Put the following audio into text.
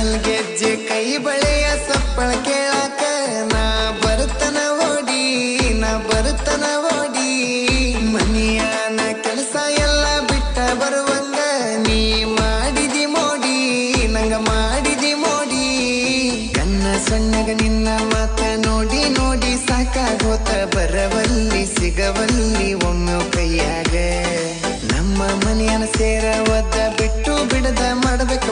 ಹಲ್ಗೆಜ್ಜೆ ಕೈ ಬಳೆಯ ಸಪ್ಪಳ ಕೇಳಾಕ ನಾ ಬರುತ್ತನ ಓಡಿ ಮನಿಯಾನ ಕೆಲಸ ಎಲ್ಲ ಬಿಟ್ಟ ಬರುವಂಗ ನೀ ಮಾಡಿದಿ ಮೋಡಿ ನಂಗ ಮಾಡಿದಿ ಮೋಡಿ ಕನ್ನ ಸಣ್ಣಗ ನಿನ್ನ ಮಾತ ನೋಡಿ ನೋಡಿ ಸಾಕಾಗೋತ ಬರವಲ್ಲಿ ಸಿಗವಲ್ಲಿ ಒಮ್ಮೆ ಕೈಯಾಗ ನಮ್ಮ ಮನೆಯನ್ನ ಸೇರ ಒದ್ದ ಬಿಟ್ಟು ಬಿಡದ ಮಾಡಬೇಕು